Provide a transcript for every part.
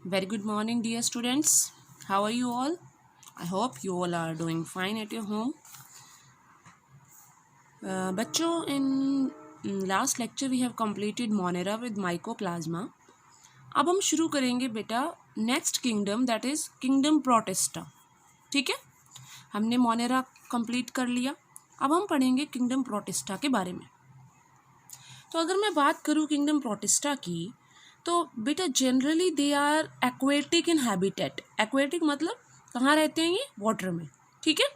Very good morning, dear students. How are you all? I hope you all are doing fine at your home. बच्चों, in last lecture we have completed Monera with Mycoplasma. अब हम शुरू करेंगे बेटा next kingdom, that is kingdom protista. ठीक है, हमने Monera complete कर लिया. अब हम पढ़ेंगे किंगडम प्रोटिस्टा के बारे में. तो अगर मैं बात करूँ किंगडम प्रोटिस्टा की, तो बेटा generally they are aquatic in habitat. Aquatic मतलब कहाँ रहते हैं ये? वाटर में. ठीक है.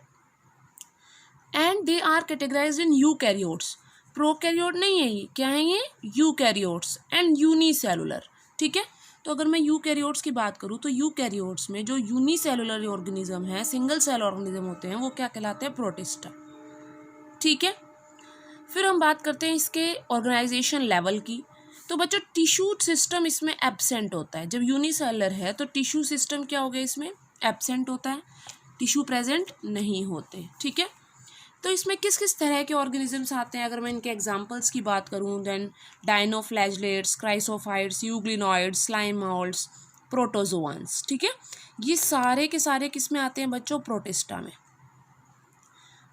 And they are categorized in eukaryotes. Prokaryote नहीं है ये. क्या है ये? Eukaryotes and unicellular. ठीक है. तो अगर मैं यूकैरियोट्स की बात करूँ तो यूकैरियोट्स में जो यूनिसेलुलर ऑर्गेनिज्म है, सिंगल सेल ऑर्गेनिज्म होते हैं, वो क्या कहलाते हैं? प्रोटिस्टा. ठीक है. फिर हम बात करते हैं इसके ऑर्गेनाइजेशन लेवल की. तो बच्चों टिश्यू सिस्टम इसमें एब्सेंट होता है. जब यूनिसेलुलर है तो टिश्यू सिस्टम क्या हो गया? इसमें एब्सेंट होता है, टिश्यू प्रेजेंट नहीं होते. ठीक है. तो इसमें किस किस तरह के ऑर्गेनिजम्स आते हैं? अगर मैं इनके एग्जांपल्स की बात करूं, then dinoflagellates, chrysophytes, euglenoids, slime moulds, protozoans. ठीक है. ये सारे के सारे किस में आते हैं बच्चों? प्रोटिस्टा में.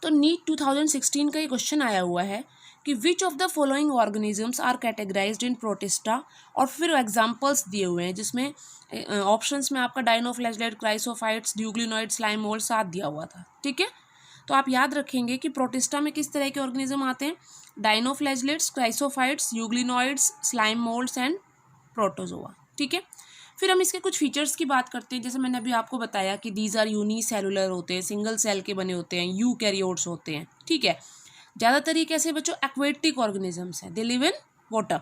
तो नीट 2016 का ये क्वेश्चन आया हुआ है कि which of the following organisms are categorized in protista, और फिर एग्जांपल्स दिए हुए हैं जिसमें ऑप्शंस में आपका डायनोफ्लैगेलेट, क्राइसोफाइट्स, यूग्लिनॉइड, स्लाइम मोल्ड साथ दिया हुआ था. ठीक है. तो आप याद रखेंगे कि प्रोटिस्टा में किस तरह के ऑर्गेनिज्म आते हैं? Dinoflagellates, chrysophytes, euglenoids, slime moulds and protozoa. ठीक है. फिर हम इसके कुछ फीचर्स की बात करते हैं. जैसे मैंने अभी आपको बताया कि दीज आर यूनिसेलुलर होते हैं, सिंगल सेल के बने होते हैं, यूकैरियोट्स होते हैं. ठीक है. ज़्यादातर ये कैसे बच्चों? एक्वेटिक ऑर्गेनिजम्स हैं, दे लिव इन वाटर.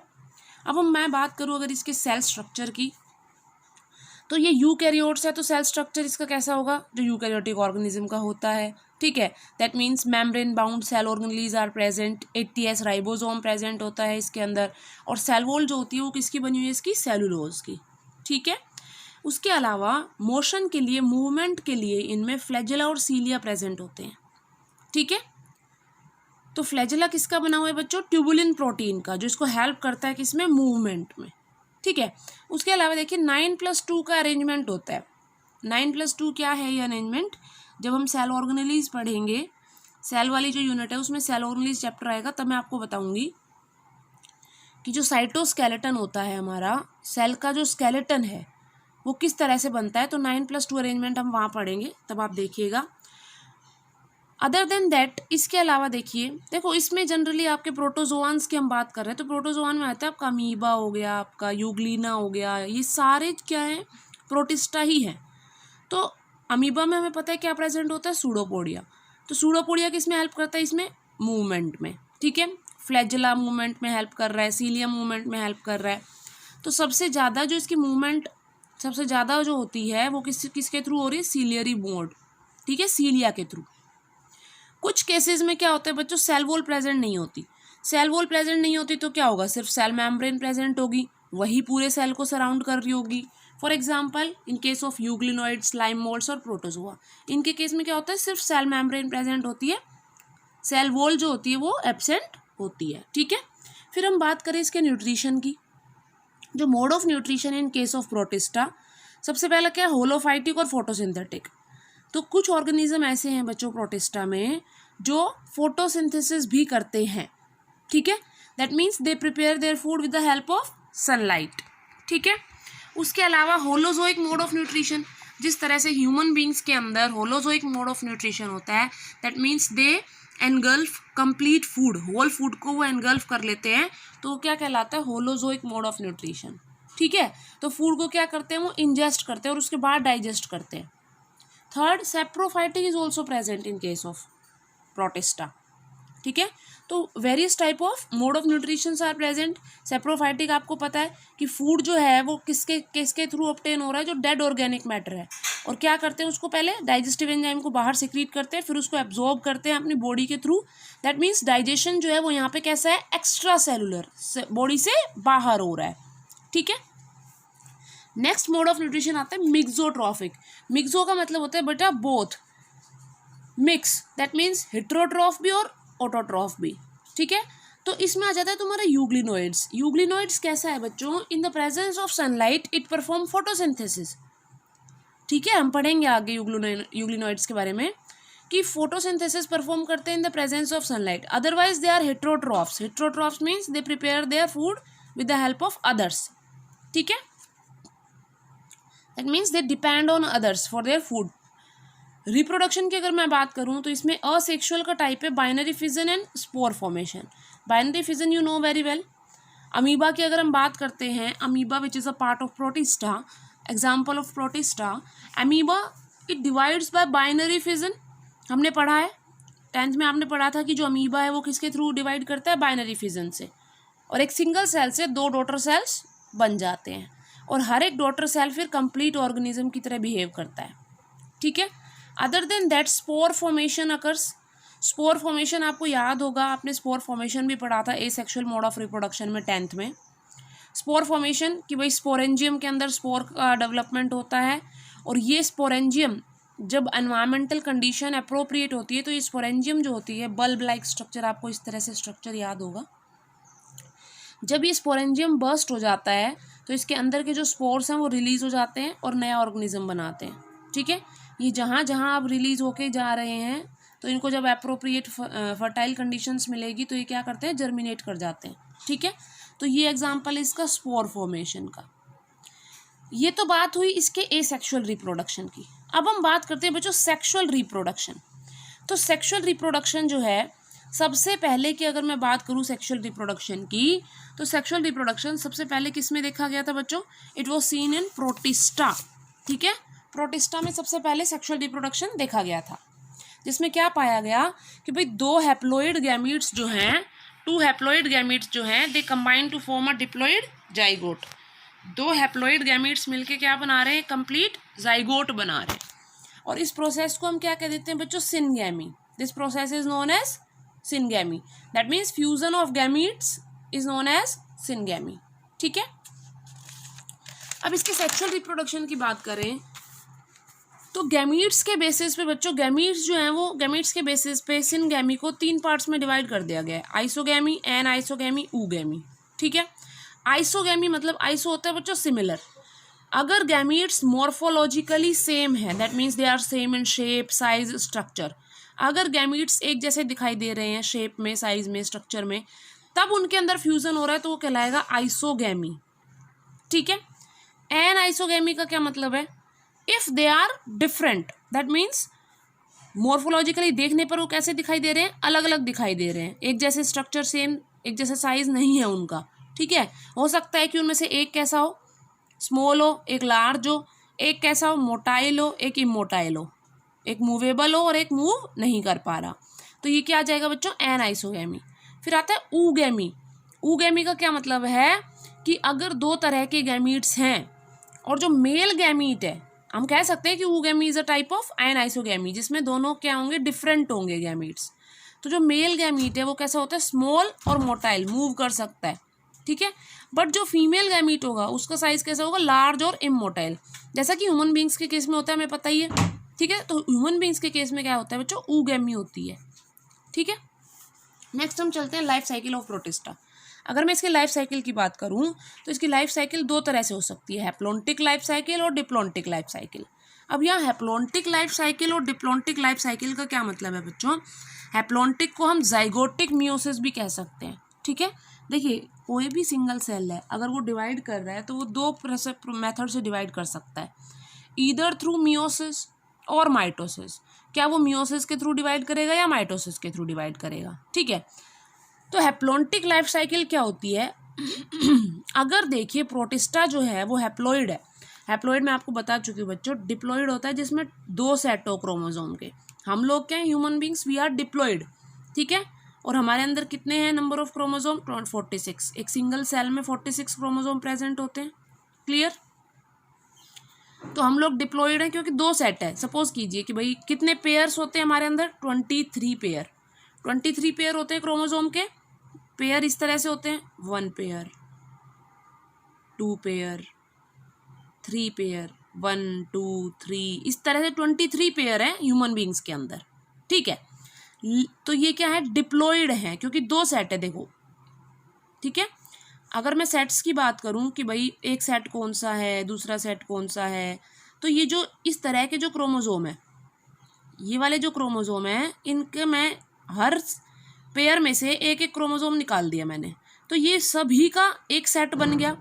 अब मैं बात करूँ अगर इसके सेल स्ट्रक्चर की, तो ये यूकैरियोट्स है तो सेल स्ट्रक्चर इसका कैसा होगा? जो यूकैरियोटिक ऑर्गेनिज्म का होता है. ठीक है. That means membrane bound cell organelles are present, 80S ribosome present होता है इसके अंदर, और सेल वॉल जो होती है वो किसकी बनी हुई है? इसकी सेलुलोज की. ठीक है. उसके अलावा मोशन के लिए, मूवमेंट के लिए इनमें फ्लैजेला और सीलिया प्रेजेंट होते हैं. ठीक है. तो फ्लैजेला किसका बना हुआ है बच्चों? ट्यूबुलिन प्रोटीन का, जो इसको हेल्प करता है किसमें? मूवमेंट में. ठीक है. उसके अलावा देखिए 9+2 का अरेंजमेंट होता है. 9+2 क्या है ये अरेंजमेंट? जब हम सेल ऑर्गेनेलीज पढ़ेंगे, सेल वाली जो यूनिट है उसमें सेल ऑर्गेनेलीज चैप्टर आएगा, तब मैं आपको बताऊंगी कि जो साइटोस्केलेटन होता है हमारा, सेल का जो स्केलेटन है वो किस तरह से बनता है. तो 9+2 अरेंजमेंट हम वहाँ पढ़ेंगे, तब आप देखिएगा. अदर देन दैट, इसके अलावा देखो इसमें जनरली आपके प्रोटोजोआन्स की हम बात कर रहे हैं, तो प्रोटोजोआन में आता है आपका अमीबा हो गया, आपका यूग्लिना हो गया, ये सारे क्या है? प्रोटिस्टा ही है. तो अमीबा में हमें पता है क्या प्रेजेंट होता है? सूडोपोडिया. तो सूडोपोडिया किस में हेल्प करता है? इसमें मूवमेंट में. ठीक है. फ्लैजेला मूवमेंट में हेल्प कर रहा है, सीलिया मूवमेंट में हेल्प कर रहा है. तो सबसे ज़्यादा जो इसकी मूवमेंट सबसे ज़्यादा जो होती है वो किसके थ्रू हो रही है? Ciliary mode. ठीक है, सीलिया के थ्रू. कुछ केसेस में क्या होता है बच्चों? सेल वॉल प्रेजेंट नहीं होती. सेल वॉल प्रेजेंट नहीं होती तो क्या होगा? सिर्फ सेल मेम्ब्रेन प्रेजेंट होगी, वही पूरे सेल को सराउंड कर रही होगी. For example in case of euglenoid, slime moulds और प्रोटोजोआ, इनके केस में क्या होता है? सिर्फ सेल मेम्ब्रेन प्रेजेंट होती है, सेल वॉल जो होती है वो एब्सेंट होती है. ठीक है. फिर हम बात करें इसके न्यूट्रिशन की. जो mode of nutrition in case of protista, सबसे पहला क्या है? होलोफाइटिक और फोटोसिंथेटिक. तो कुछ ऑर्गेनिज्म ऐसे हैं बच्चों प्रोटिस्टा में जो फोटोसिंथेसिस भी करते हैं. ठीक है. That means they prepare their food with the help of sunlight. ठीक है. उसके अलावा होलोजोइक मोड ऑफ न्यूट्रिशन, जिस तरह से ह्यूमन बींग्स के अंदर होलोजोइक मोड ऑफ न्यूट्रिशन होता है, that means they engulf complete food, whole food को वो एनगल्फ कर लेते हैं, तो क्या कहलाता है? Holozoic mode of nutrition. ठीक है. तो फूड को क्या करते हैं? वो इंजेस्ट करते हैं और उसके बाद डाइजेस्ट करते हैं. Third, saprophytic is also present in case of protista. ठीक है. तो various type of mode of nutrition are present. Saprophytic आपको पता है कि फूड जो है वो किसके थ्रू ऑब्टेन हो रहा है? जो डेड ऑर्गेनिक मैटर है, और क्या करते हैं? उसको पहले डाइजेस्टिव एंजाइम को बाहर सिक्रीट करते हैं, फिर उसको एब्जॉर्ब करते हैं अपनी बॉडी के थ्रू. दैट मीन्स डाइजेशन जो है वो यहाँ पे कैसा है? एक्स्ट्रा सेलुलर, बॉडी से बाहर हो रहा है. ठीक है. नेक्स्ट मोड ऑफ न्यूट्रिशन आता है मिक्सोट्रॉफिक. मिक्सो का मतलब होता है बेटा both, mix, that means heterotroph भी और ऑटोट्रॉफ भी. ठीक है. तो इसमें आ जाता है तुम्हारा यूग्लिनोइड्स। यूग्लिनोइड्स कैसा है बच्चों, इन the presence of sunlight it perform photosynthesis. ठीक है, हम पढ़ेंगे आगे यूग्लिनोइड्स के बारे में कि फोटोसिंथेसिस परफॉर्म करते हैं in the presence of sunlight. Otherwise they are heterotrophs. Heterotrophs means they prepare their food with the help of others. ठीक है, that means they depend on others for their food. Reproduction की अगर मैं बात करूं तो इसमें असेक्सुअल का टाइप है binary fission and spore formation. Binary fission you know very well. Amoeba की अगर हम बात करते हैं, amoeba which is a part of protista, example of protista, amoeba it divides bye binary fission. हमने पढ़ा है 10th में, आपने पढ़ा था कि जो अमीबा है वो किसके थ्रू डिवाइड करता है, बाइनरी फिजन से। और एक सिंगल सेल से 2 डॉटर सेल्स बन जाते हैं और हर एक डॉटर सेल फिर कंप्लीट ऑर्गेनिज्म की तरह बिहेव करता है। ठीक है, other than that spore formation occurs. Spore formation आपको याद होगा, आपने स्पोर फॉर्मेशन भी पढ़ा था एसेक्सुअल मोड ऑफ रिप्रोडक्शन में 10th में। स्पोर फॉर्मेशन कि भाई स्पोरेंजियम के अंदर स्पोर का डेवलपमेंट होता है और ये स्पोरेंजियम जब एनवायरमेंटल कंडीशन अप्रोप्रिएट होती है तो ये स्पोरेंजियम जो होती है बल्ब लाइक स्ट्रक्चर, आपको इस तरह से स्ट्रक्चर याद होगा। जब ये स्पोरेंजियम बर्स्ट हो जाता है तो इसके अंदर के जो स्पोर्स हैं वो रिलीज हो जाते हैं और नया ऑर्गेनिज्म बनाते हैं। ठीक है, ये जहाँ जहाँ अब रिलीज होके जा रहे हैं तो इनको जब अप्रोप्रिएट फर्टाइल कंडीशंस मिलेगी तो ये क्या करते हैं, जर्मिनेट कर जाते हैं। ठीक है, तो ये एग्जांपल है इसका स्पोर फॉर्मेशन का। ये तो बात हुई इसके एसेक्सुअल रिप्रोडक्शन की। अब हम बात करते हैं बच्चों सेक्सुअल रिप्रोडक्शन। तो सेक्सुअल रिप्रोडक्शन जो है, सबसे पहले की अगर मैं बात करूं सेक्सुअल रिप्रोडक्शन की, तो सेक्सुअल रिप्रोडक्शन सबसे पहले किस में देखा गया था बच्चों, it was seen in protista. ठीक है, प्रोटिस्टा में सबसे पहले सेक्सुअल रिप्रोडक्शन देखा गया था, जिसमें क्या पाया गया कि भाई 2 हैप्लॉइड गैमीट्स जो हैं, 2 हैप्लॉइड गैमीट्स जो हैं, they combine to form a diploid zygote. 2 haploid gametes मिलके क्या बना रहे हैं, कंप्लीट जाइगोट बना रहे हैं। और इस प्रोसेस को हम क्या कह देते हैं बच्चों, syngamy. This process is known as syngamy. That means fusion of gametes is known as syngamy. ठीक है, अब इसके सेक्सुअल रिप्रोडक्शन की बात करें तो गैमीट्स के बेसिस पे बच्चों, गैमीट्स जो हैं वो गैमीट्स के बेसिस पे सिनगैमी को 3 पार्ट्स में डिवाइड कर दिया गया है, आइसोगैमी, एन आइसोगैमी, ऊगैमी। ठीक है, आइसोगैमी मतलब आइसो होता है बच्चों सिमिलर। अगर गैमीट्स मॉर्फोलॉजिकली सेम है, that means they are same in shape, size, structure. अगर गैमीट्स एक जैसे दिखाई दे रहे हैं शेप में, साइज में, स्ट्रक्चर में, तब उनके अंदर फ्यूजन हो रहा है तो वो कहलाएगा आइसोगैमी। ठीक है, एन आइसोगैमी का क्या मतलब है, if they are different, that means morphologically देखने पर वो कैसे दिखाई दे रहे हैं, अलग अलग दिखाई दे रहे हैं, एक जैसे स्ट्रक्चर, सेम एक जैसा साइज नहीं है उनका। ठीक है, हो सकता है कि उनमें से एक कैसा हो, स्मॉल हो, एक लार्ज हो, एक कैसा हो, मोटाइल हो, एक इमोटाइल हो, एक मूवेबल हो और एक मूव नहीं कर पा रहा। तो ये क्या आ जाएगा बच्चों, एन आइसोगैमी। फिर आता है ऊगैमी। ऊगैमी का क्या मतलब है कि अगर 2 तरह के गैमीट्स हैं और जो मेल गैमीट है, हम कह सकते हैं कि oogamy is a type of an isogamy, जिसमें दोनों क्या होंगे, डिफरेंट होंगे गैमीट्स। तो जो मेल गैमीट है वो कैसा होता है, स्मॉल और मोटाइल, मूव कर सकता है। ठीक है, बट जो फीमेल गैमीट होगा उसका साइज कैसा होगा, लार्ज और इमोटाइल, जैसा कि ह्यूमन बींग्स के केस में होता है, हमें पता ही है। ठीक है, तो ह्यूमन बींग्स के केस में क्या होता है बच्चों, ऊगैमी होती है। ठीक है, नेक्स्ट हम चलते हैं लाइफ साइकिल ऑफ प्रोटिस्टा। अगर मैं इसके लाइफ साइकिल की बात करूं तो इसकी लाइफ साइकिल 2 तरह से हो सकती है, हैप्लॉन्टिक लाइफ साइकिल और डिप्लॉन्टिक लाइफ साइकिल। अब यहाँ हैप्लॉन्टिक लाइफ साइकिल और डिप्लॉन्टिक लाइफ साइकिल का क्या मतलब है बच्चों, हैप्लॉन्टिक को हम जाइगोटिक मियोसिस भी कह सकते हैं। ठीक है, देखिए कोई भी सिंगल सेल है अगर वो डिवाइड कर रहा है तो वो 2 मेथड से डिवाइड कर सकता है, ईदर थ्रू मियोसिस और माइटोसिस। क्या वो मियोसिस के थ्रू डिवाइड करेगा या माइटोसिस के थ्रू डिवाइड करेगा। ठीक है, तो हैप्लॉन्टिक लाइफ साइकिल क्या होती है अगर देखिए प्रोटिस्टा जो है वो हैप्लॉइड है। हैप्लॉइड मैं आपको बता चुकी हूँ बच्चों, डिप्लॉइड होता है जिसमें 2 सेट हो क्रोमोसोम के। हम लोग क्या हैं, human beings, we are diploid. ठीक है, और हमारे अंदर कितने हैं नंबर ऑफ क्रोमोसोम, 46। एक सिंगल सेल में 46 क्रोमोसोम प्रेजेंट होते हैं। क्लियर, तो हम लोग डिप्लॉइड हैं क्योंकि 2 सेट है। सपोज कीजिए कि भाई कितने पेयर्स होते हैं हमारे अंदर, 23 पेयर। 23 पेयर होते हैं क्रोमोसोम के। पेयर इस तरह से होते हैं, 1 पेयर, 2 पेयर, 3 पेयर, 1 2 3, इस तरह से 23 पेयर हैं ह्यूमन बींग्स के अंदर। ठीक है, तो ये क्या है, डिप्लॉइड है क्योंकि 2 सेट है। देखो ठीक है। अगर मैं सेट्स की बात करूं कि भाई एक सेट कौन सा है, दूसरा सेट कौन सा है, तो ये जो इस तरह के जो क्रोमोजोम है, ये वाले जो क्रोमोजोम है, इनके मैं हर पेयर में से एक एक क्रोमोजोम निकाल दिया मैंने, तो ये सभी का एक सेट बन गया।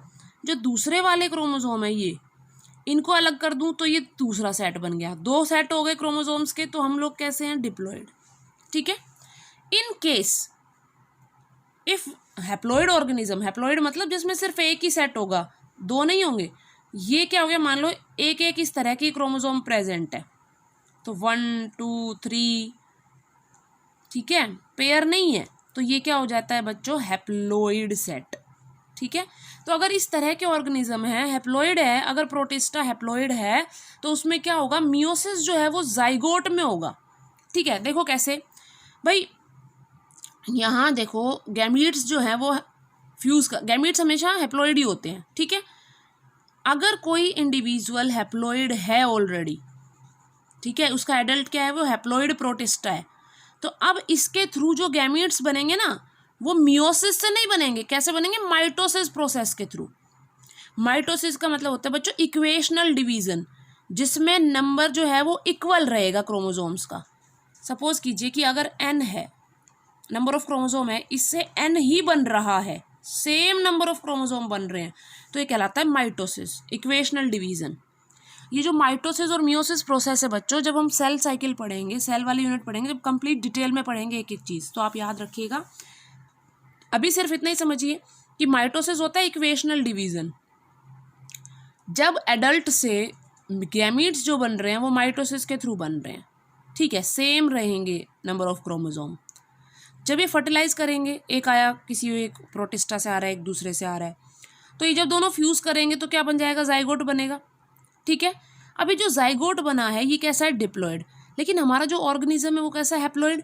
जो दूसरे वाले क्रोमोजोम है ये, इनको अलग कर दूं तो ये दूसरा सेट बन गया। दो सेट हो गए क्रोमोजोम्स के, तो हम लोग कैसे हैं, डिप्लॉयड। ठीक है। In case if haploid organism, haploid मतलब जिसमें सिर्फ एक ही सेट होगा, दो नहीं होंगे, ये क्या हो गया, मान लो एक एक इस तरह की क्रोमोजोम प्रेजेंट है, तो 1 2 3, ठीक है, पेयर नहीं है, तो ये क्या हो जाता है बच्चों, हैप्लॉयड सेट। ठीक है। तो अगर इस तरह के ऑर्गेनिज्म है, हैप्लॉयड है, अगर प्रोटिस्टा हैप्लॉयड है, तो उसमें क्या होगा, मियोसिस जो है वो जाइगोट में होगा। ठीक है। देखो कैसे भाई, यहाँ देखो गैमीट्स जो है वो फ्यूज का, गैमीट्स हमेशा हैप्लॉयड ही होते हैं। ठीक है। अगर कोई इंडिविजुअल हैप्लॉयड है ऑलरेडी, ठीक है, उसका एडल्ट क्या है, वो हैप्लॉयड प्रोटिस्टा है, तो अब इसके थ्रू जो गैमीट्स बनेंगे ना, वो मियोसिस से नहीं बनेंगे, कैसे बनेंगे, माइटोसिस प्रोसेस के थ्रू। माइटोसिस का मतलब होता है बच्चों इक्वेशनल डिवीजन, जिसमें नंबर जो है वो इक्वल रहेगा क्रोमोसोम्स का। सपोज कीजिए कि अगर n है, नंबर ऑफ क्रोमोसोम है, इससे n ही बन रहा है, सेम नंबर ऑफ क्रोमोसोम बन रहे हैं, तो ये कहलाता है माइटोसिस, इक्वेशनल डिवीजन। ये जो माइटोसिस और मियोसिस प्रोसेस है बच्चों, जब हम सेल साइकिल पढ़ेंगे, सेल वाली यूनिट पढ़ेंगे, जब कंप्लीट डिटेल में पढ़ेंगे एक एक चीज़, तो आप याद रखिएगा। अभी सिर्फ इतना ही समझिए कि माइटोसिस होता है इक्वेशनल डिवीजन। जब एडल्ट से गैमीट्स जो बन रहे हैं वो माइटोसिस के थ्रू बन रहे हैं, ठीक है, सेम रहेंगे नंबर ऑफ क्रोमोसोम। जब ये फर्टिलाइज करेंगे, एक आया किसी एक प्रोटिस्टा से आ रहा है, एक दूसरे से आ रहा है, तो ये जब दोनों फ्यूज करेंगे तो क्या बन जाएगा, जाइगोट बनेगा। ठीक है। अभी जो जाइगोट बना है ये कैसा है, डिप्लॉयड, लेकिन हमारा जो ऑर्गेनिज्म है वो कैसा है, हैप्लॉयड।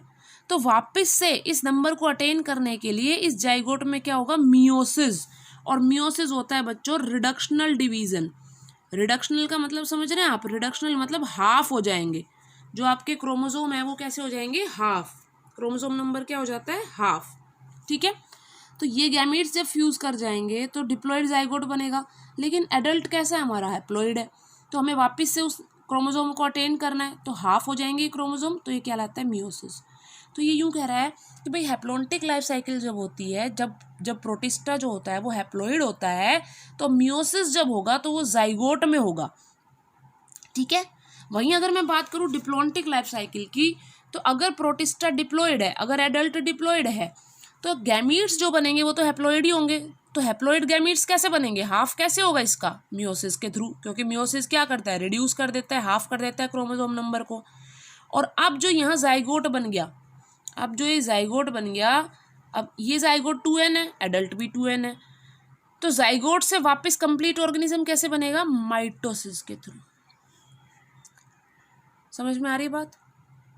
तो वापस से इस नंबर को अटेन करने के लिए इस जाइगोट में क्या होगा, मियोसिस। और मियोसिस होता है बच्चों रिडक्शनल डिवीजन। रिडक्शनल का मतलब समझ रहे हैं आप, रिडक्शनल मतलब हाफ हो जाएंगे, जो आपके क्रोमोसोम है वो कैसे हो जाएंगे, हाफ। क्रोमोसोम नंबर क्या हो जाता है, हाफ। ठीक है। तो ये गैमीट्स जब फ्यूज कर जाएंगे तो डिप्लॉयड जाइगोट बनेगा, लेकिन एडल्ट कैसा है हमारा, हैप्लॉयड है, तो हमें वापस से उस क्रोमोसोम को अटेन करना है, तो हाफ हो जाएंगे क्रोमोसोम, तो ये क्या कहलाता है, मियोसिस। तो ये यूँ कह रहा है कि भाई हैप्लॉन्टिक लाइफ साइकिल जब होती है, जब प्रोटिस्टा जो होता है वो हैप्लॉइड होता है, तो मियोसिस जब होगा तो वो जाइगोट में होगा। ठीक है। वहीं अगर मैं बात करूँ डिप्लॉन्टिक लाइफ साइकिल की, तो अगर प्रोटिस्टा डिप्लॉयड है, अगर एडल्ट डिप्लॉयड है, तो गैमीट्स जो बनेंगे वो तो हैप्लॉयड ही होंगे। तो हैप्लॉयड गैमीट्स कैसे बनेंगे, हाफ कैसे होगा इसका, मियोसिस के थ्रू, क्योंकि मियोसिस क्या करता है, रिड्यूस कर देता है, हाफ कर देता है क्रोमोसोम नंबर को। और अब जो यहाँ जाइगोट बन गया, अब जो ये जाइगोट बन गया, अब ये जाइगोट 2n है, एडल्ट भी 2n है, तो जाइगोट से वापस कंप्लीट ऑर्गेनिज्म कैसे बनेगा, माइटोसिस के थ्रू। समझ में आ रही बात।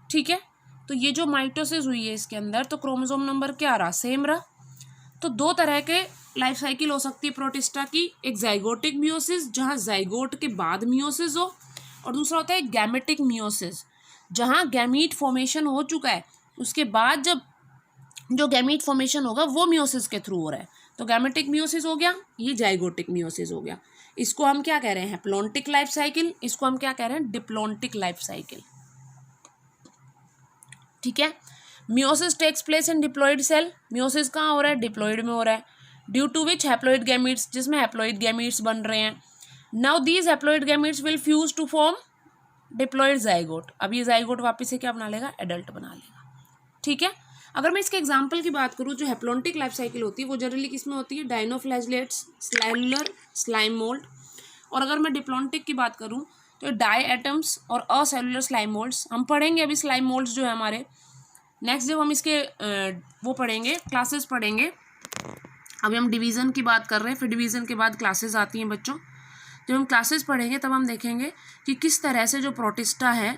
ठीक है। तो ये जो माइटोसिस हुई है इसके अंदर, तो क्रोमोसोम नंबर क्या रहा, सेम रहा। तो दो तरह के लाइफ साइकिल हो सकती है प्रोटिस्टा की, एक जाइगोटिक मियोसिस जहाँ जाइगोट के बाद मियोसिस हो, और दूसरा होता है गैमेटिक मियोसिस जहाँ गैमीट फॉर्मेशन हो चुका है, उसके बाद जब जो गैमीट फॉर्मेशन होगा वो मियोसिस के थ्रू हो रहा है। तो गैमेटिक मियोसिस हो गया, ये जाइगोटिक मियोसिस हो गया। इसको हम क्या कह रहे हैं, हैप्लॉन्टिक लाइफ साइकिल, इसको हम क्या कह रहे हैं, डिप्लॉन्टिक लाइफ साइकिल। ठीक है। Meiosis takes place in diploid cell, meiosis कहाँ हो रहा है, डिप्लॉयड में हो रहा है, due to which haploid gametes, जिसमें हैप्लॉयड गैमीट्स बन रहे हैं। Now these haploid gametes will fuse to form diploid zygote. अब ये जाइगोट वापस से क्या बना लेगा, एडल्ट बना लेगा। ठीक है। अगर मैं इसके एग्जाम्पल की बात करूँ, जो हैप्लॉन्टिक लाइफ साइकिल होती है वो जनरली किसमें होती है, डायनोफ्लैजेलेट्स, सेलुलर स्लाइम मोल्ड। और अगर मैं डिप्लॉन्टिक की बात करूँ तो डाई एटम्स और असेलुलर स्लाइम मोल्ड्स। हम पढ़ेंगे अभी स्लाइम मोल्ड्स जो है हमारे, नेक्स्ट जब हम इसके वो पढ़ेंगे, क्लासेस पढ़ेंगे। अभी हम डिवीज़न की बात कर रहे हैं, फिर डिवीज़न के बाद क्लासेस आती हैं बच्चों। जब हम क्लासेस पढ़ेंगे तब हम देखेंगे कि किस तरह से जो प्रोटिस्टा है,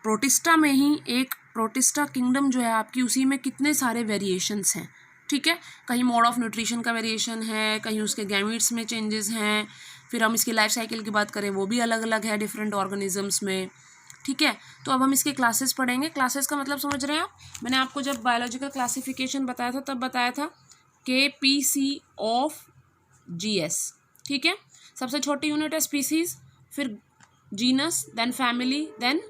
प्रोटिस्टा में ही एक प्रोटिस्टा किंगडम जो है आपकी, उसी में कितने सारे वेरिएशंस हैं। ठीक है। कहीं मोड ऑफ न्यूट्रिशन का वेरिएशन है, कहीं उसके गैमीट्स में चेंजेस हैं, फिर हम इसकी लाइफ साइकिल की बात करें वो भी अलग अलग है डिफरेंट ऑर्गेनिजम्स में। ठीक है। तो अब हम इसके क्लासेस पढ़ेंगे। क्लासेस का मतलब समझ रहे हैं आप, मैंने आपको जब बायोलॉजिकल क्लासिफिकेशन बताया था तब बताया था KPC ऑफ GS, ठीक है। सबसे छोटी यूनिट है स्पीसीज, फिर genus, then family, then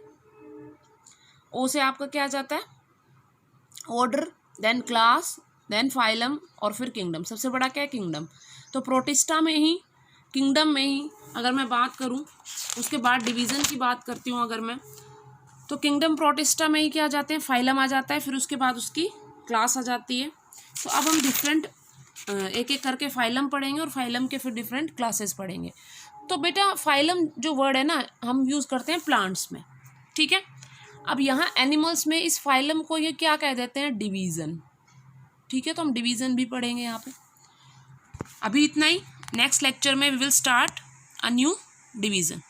O से आपका क्या आ जाता है order, then class, then phylum और फिर किंगडम। सबसे बड़ा क्या है किंगडम। तो प्रोटिस्टा में ही, किंगडम में ही अगर मैं बात करूं, उसके बाद डिवीज़न की बात करती हूं अगर मैं, तो किंगडम प्रोटिस्टा में ही क्या आ जाते हैं फाइलम आ जाता है, फिर उसके बाद उसकी क्लास आ जाती है। तो अब हम डिफरेंट एक एक करके फाइलम पढ़ेंगे और फाइलम के फिर डिफरेंट क्लासेस पढ़ेंगे। तो बेटा फाइलम जो वर्ड है ना हम यूज़ करते हैं प्लांट्स में, ठीक है। अब यहाँ एनिमल्स में इस फाइलम को ये क्या कह देते हैं डिवीज़न, ठीक है। तो हम डिवीज़न भी पढ़ेंगे यहाँ पे। अभी इतना ही, नेक्स्ट लेक्चर में we will start a new division.